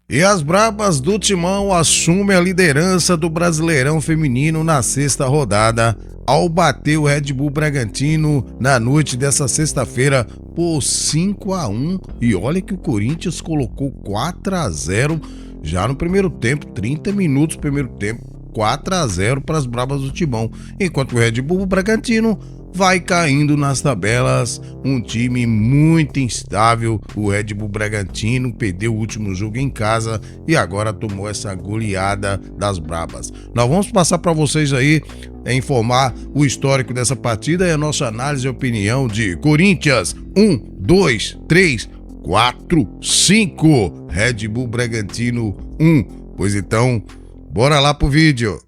E as Brabas do Timão assumem a liderança do Brasileirão Feminino na sexta rodada, ao bater o Red Bull Bragantino na noite dessa sexta-feira por 5-1. E olha que o Corinthians colocou 4-0 já no primeiro tempo, 30 minutos do primeiro tempo, 4-0 para as Brabas do Timão, enquanto o Red Bull Bragantino vai caindo nas tabelas, um time muito instável. O Red Bull Bragantino perdeu o último jogo em casa e agora tomou essa goleada das Brabas. Nós vamos passar para vocês aí, informar o histórico dessa partida e a nossa análise e opinião de Corinthians 1, 2, 3, 4, 5, Red Bull Bragantino 1. Pois então, bora lá pro vídeo.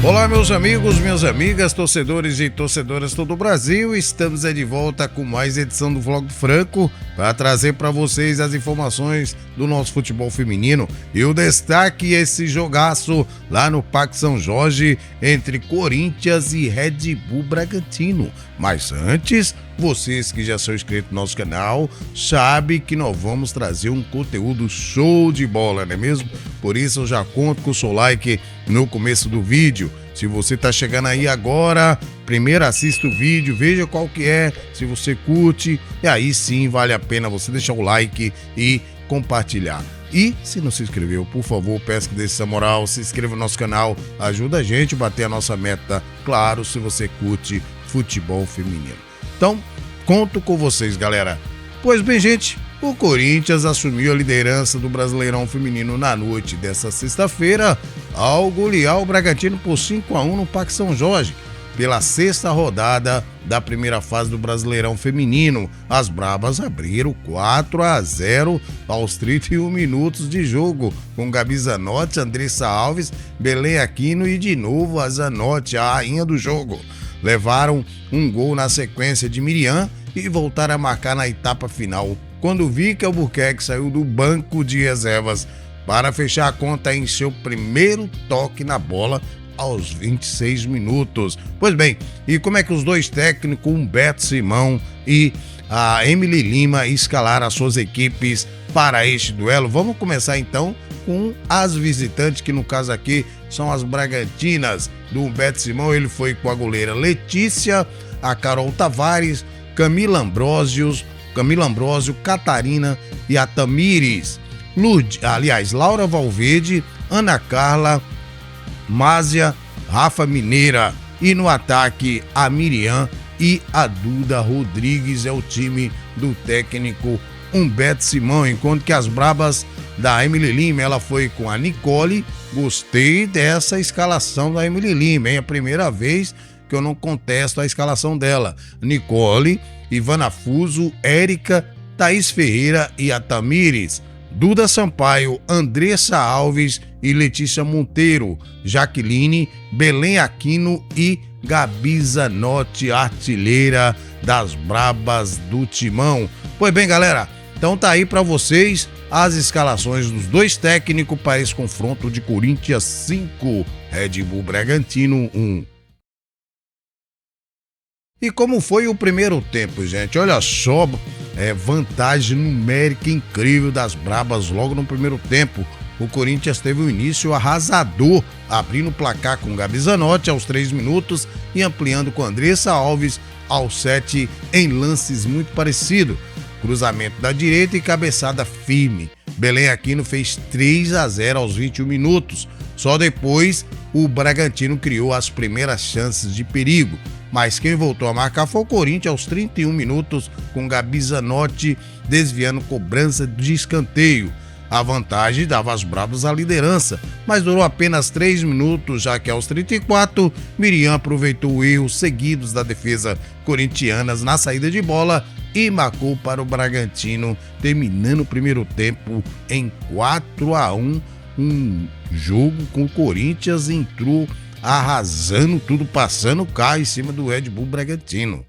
Olá, meus amigos, minhas amigas, torcedores e torcedoras de todo o Brasil. Estamos de volta com mais edição do Vlog Franco para trazer para vocês as informações do nosso futebol feminino e o destaque esse jogaço lá no Parque São Jorge entre Corinthians e Red Bull Bragantino. Mas antes, vocês que já são inscritos no nosso canal sabem que nós vamos trazer um conteúdo show de bola, não é mesmo? Por isso eu já conto com o seu like no começo do vídeo. Se você tá chegando aí agora, primeiro assista o vídeo, veja qual que é, se você curte, e aí sim vale a pena você deixar o like e compartilhar. E se não se inscreveu, por favor, peço que dê essa moral, se inscreva no nosso canal, ajuda a gente a bater a nossa meta, claro, se você curte futebol feminino. Então, conto com vocês, galera. Pois bem, gente, o Corinthians assumiu a liderança do Brasileirão Feminino na noite dessa sexta-feira ao golear o Bragantino por 5-1 no Parque São Jorge, pela sexta rodada da primeira fase do Brasileirão Feminino. As Brabas abriram 4-0 aos 31 minutos de jogo, com Gabi Zanotti, Andressa Alves, Belém Aquino e de novo a Zanotti, a rainha do jogo. Levaram um gol na sequência de Miriam e voltaram a marcar na etapa final, quando Vicky Albuquerque saiu do banco de reservas para fechar a conta em seu primeiro toque na bola aos 26 minutos. Pois bem, e como é que os dois técnicos, Humberto Simão e a Emily Lima, escalaram as suas equipes para este duelo? Vamos começar então com as visitantes, que no caso aqui são as Bragantinas do Humberto Simão. Ele foi com a goleira Letícia, a Carol Tavares, Camila Ambrosio, Catarina e a Tamires. Laura Valverde, Ana Carla, Másia, Rafa Mineira. E no ataque, a Miriam e a Duda Rodrigues é o time do técnico Humberto Simão, enquanto que as Brabas da Emily Lima, ela foi com a Nicole. Gostei dessa escalação da Emily Lima, é a primeira vez que eu não contesto a escalação dela. Nicole, Ivana Fuso, Érica, Thaís Ferreira e a Tamires. Duda Sampaio, Andressa Alves e Letícia Monteiro. Jaqueline, Belém Aquino e Gabi Zanotti, artilheira das Brabas do Timão. Pois bem, galera, então tá aí para vocês as escalações dos dois técnicos para esse confronto de Corinthians 5, Red Bull Bragantino 1. E como foi o primeiro tempo, gente? Olha só, vantagem numérica incrível das Brabas logo no primeiro tempo. O Corinthians teve um início arrasador, abrindo o placar com Gabi Zanotti aos 3 minutos e ampliando com Andressa Alves aos 7 em lances muito parecidos. Cruzamento da direita e cabeçada firme. Belém Aquino fez 3-0 aos 21 minutos. Só depois o Bragantino criou as primeiras chances de perigo. Mas quem voltou a marcar foi o Corinthians aos 31 minutos, com Gabi Zanotti desviando cobrança de escanteio. A vantagem dava às Brabas a liderança, mas durou apenas 3 minutos, já que aos 34, Miriam aproveitou erros seguidos da defesa corintianas na saída de bola e marcou para o Bragantino, terminando o primeiro tempo em 4-1 um jogo com o Corinthians, entrou arrasando tudo, passando o carro em cima do Red Bull Bragantino.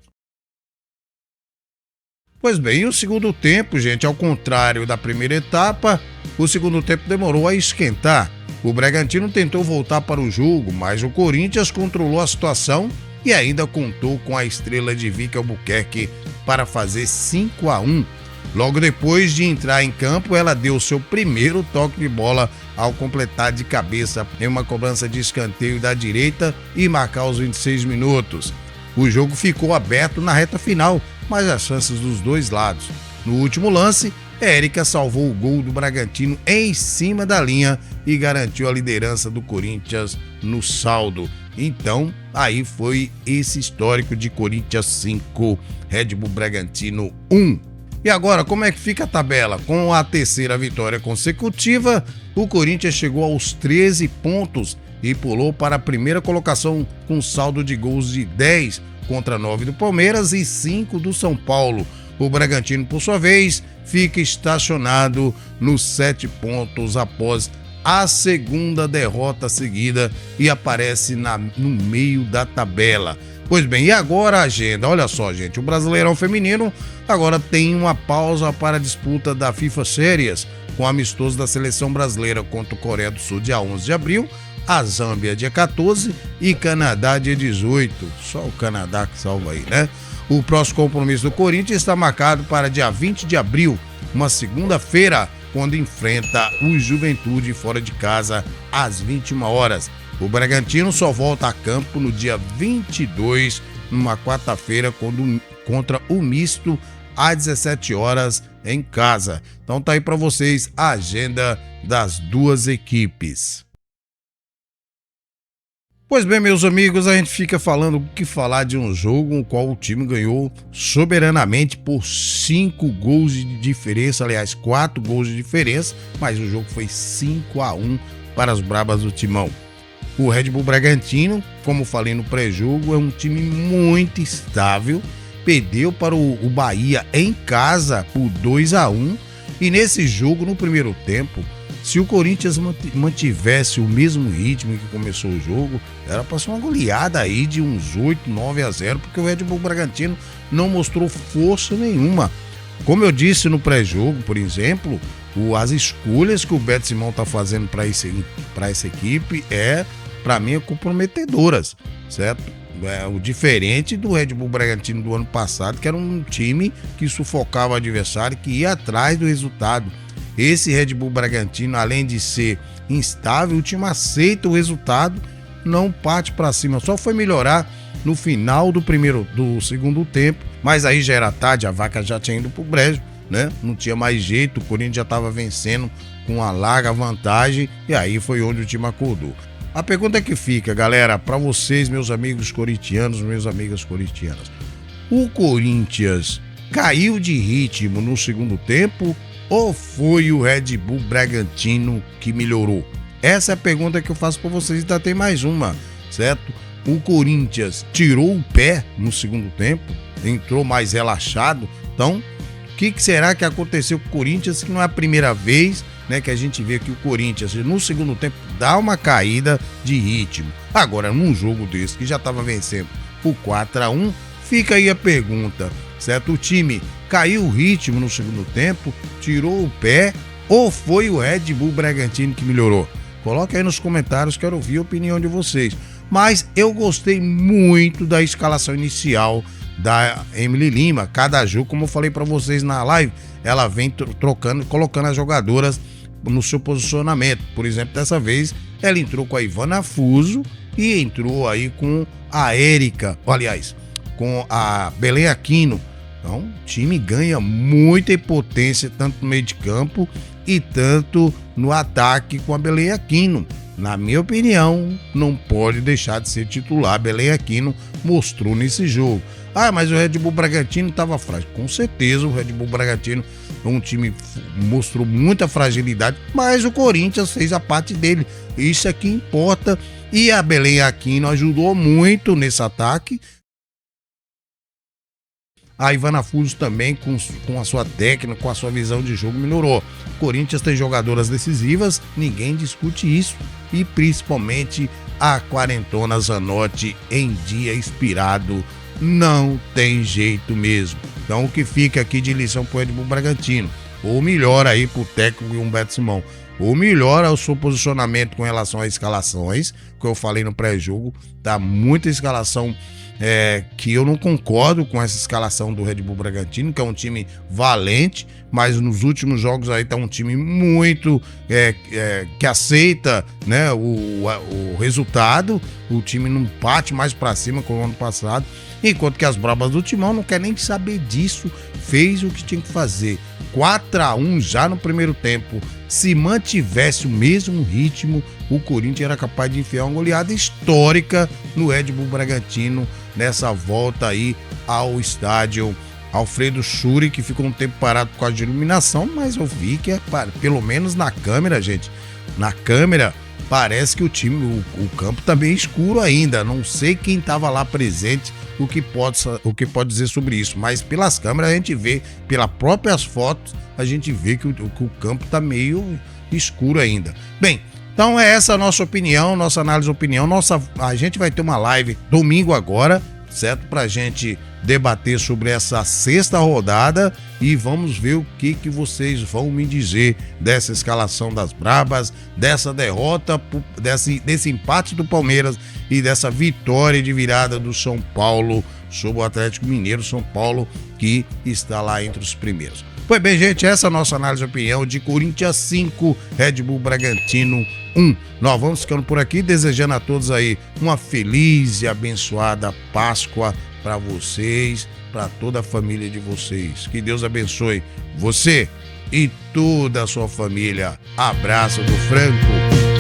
Pois bem, o segundo tempo, gente, ao contrário da primeira etapa, o segundo tempo demorou a esquentar. O Bragantino tentou voltar para o jogo, mas o Corinthians controlou a situação e ainda contou com a estrela de Vicky Albuquerque para fazer 5-1. Logo depois de entrar em campo, ela deu seu primeiro toque de bola ao completar de cabeça em uma cobrança de escanteio da direita e marcar os 26 minutos. O jogo ficou aberto na reta final, mas as chances dos dois lados. No último lance, Érica salvou o gol do Bragantino em cima da linha e garantiu a liderança do Corinthians no saldo. Então, aí foi esse histórico de Corinthians 5, Red Bull Bragantino 1. E agora, como é que fica a tabela? Com a terceira vitória consecutiva, o Corinthians chegou aos 13 pontos e pulou para a primeira colocação com saldo de gols de 10 contra 9 do Palmeiras e 5 do São Paulo. O Bragantino, por sua vez, fica estacionado nos 7 pontos após a segunda derrota seguida e aparece no meio da tabela. Pois bem, e agora a agenda? Olha só, gente, o Brasileirão Feminino agora tem uma pausa para a disputa da FIFA Series, com amistoso da Seleção Brasileira contra o Coreia do Sul dia 11 de abril, a Zâmbia dia 14 e Canadá dia 18. Só o Canadá que salva aí, né? O próximo compromisso do Corinthians está marcado para dia 20 de abril, uma segunda-feira, quando enfrenta o Juventude fora de casa às 21 horas. O Bragantino só volta a campo no dia 22, numa quarta-feira, contra o Misto, às 17 horas em casa. Então tá aí para vocês a agenda das duas equipes. Pois bem, meus amigos, a gente fica falando o que falar de um jogo no qual o time ganhou soberanamente por 5 gols de diferença, aliás, 4 gols de diferença, mas o jogo foi 5-1 para as Brabas do Timão. O Red Bull Bragantino, como falei no pré-jogo, é um time muito estável, perdeu para o Bahia em casa por 2-1 e nesse jogo, no primeiro tempo, se o Corinthians mantivesse o mesmo ritmo que começou o jogo, era para ser uma goleada aí de uns 8-9-0, porque o Red Bull Bragantino não mostrou força nenhuma. Como eu disse no pré-jogo, por exemplo, as escolhas que o Beto Simão está fazendo para essa equipe para mim, comprometedoras, certo? O diferente do Red Bull Bragantino do ano passado, que era um time que sufocava o adversário, que ia atrás do resultado. Esse Red Bull Bragantino, além de ser instável, o time aceita o resultado, não parte para cima. Só foi melhorar no final do segundo tempo, mas aí já era tarde, a vaca já tinha ido pro brejo, né? Não tinha mais jeito, o Corinthians já estava vencendo com uma larga vantagem e aí foi onde o time acordou. A pergunta que fica, galera, para vocês, meus amigos corintianos, minhas amigas corintianas, o Corinthians caiu de ritmo no segundo tempo ou foi o Red Bull Bragantino que melhorou? Essa é a pergunta que eu faço para vocês. Ainda tem mais uma, certo? O Corinthians tirou o pé no segundo tempo, entrou mais relaxado. Então, o que será que aconteceu com o Corinthians? Que não é a primeira vez, né, que a gente vê que o Corinthians no segundo tempo dá uma caída de ritmo. Agora, num jogo desse que já estava vencendo por 4-1, fica aí a pergunta, certo? O time caiu o ritmo no segundo tempo, tirou o pé ou foi o Red Bull Bragantino que melhorou? Coloca aí nos comentários, quero ouvir a opinião de vocês. Mas eu gostei muito da escalação inicial da Emily Lima. Cada jogo, como eu falei para vocês na live, ela vem colocando as jogadoras no seu posicionamento. Por exemplo, dessa vez ela entrou com a Ivana Fuso e entrou aí com a Érica, aliás, com a Belém Aquino. Então, o time ganha muita potência tanto no meio de campo e tanto no ataque com a Belém Aquino. Na minha opinião, não pode deixar de ser titular. Belém Aquino mostrou nesse jogo. Ah, mas o Red Bull Bragantino estava frágil. Com certeza o Red Bull Bragantino é um time que mostrou muita fragilidade, mas o Corinthians fez a parte dele. Isso é que importa. E a Belém Aquino ajudou muito nesse ataque. A Ivana Fuso também, com a sua técnica, com a sua visão de jogo, melhorou. O Corinthians tem jogadoras decisivas, ninguém discute isso. E principalmente a quarentona Zanotti em dia inspirado. Não tem jeito mesmo. Então o que fica aqui de lição pro Red Bull Bragantino, ou melhor aí pro técnico Humberto Simão, ou melhor ao seu posicionamento com relação às escalações, que eu falei no pré-jogo, tá muita escalação que eu não concordo com essa escalação do Red Bull Bragantino, que é um time valente, mas nos últimos jogos aí tá um time muito que aceita, né, o resultado. O time não parte mais para cima como o ano passado, enquanto que as brabas do Timão não quer nem saber disso, fez o que tinha que fazer. 4-1 já no primeiro tempo. Se mantivesse o mesmo ritmo, o Corinthians era capaz de enfiar uma goleada histórica no Red Bull Bragantino nessa volta aí ao estádio Alfredo Schuri, que ficou um tempo parado por causa de iluminação, mas eu vi que pelo menos na câmera, gente, na câmera parece que o time, o campo tá bem escuro ainda. Não sei quem estava lá presente, o que pode dizer sobre isso, mas pelas câmeras a gente vê, pelas próprias fotos, a gente vê que o campo tá meio escuro ainda. Bem, então é essa a nossa opinião, nossa análise de opinião. A gente vai ter uma live domingo agora, certo? Pra gente debater sobre essa sexta rodada e vamos ver o que vocês vão me dizer dessa escalação das brabas, dessa derrota, desse empate do Palmeiras e dessa vitória de virada do São Paulo sobre o Atlético Mineiro. São Paulo que está lá entre os primeiros. Pois bem, gente, essa é a nossa análise de opinião de Corinthians 5, Red Bull Bragantino 1. Nós vamos ficando por aqui, desejando a todos aí uma feliz e abençoada Páscoa para vocês, para toda a família de vocês. Que Deus abençoe você e toda a sua família. Abraço do Franco.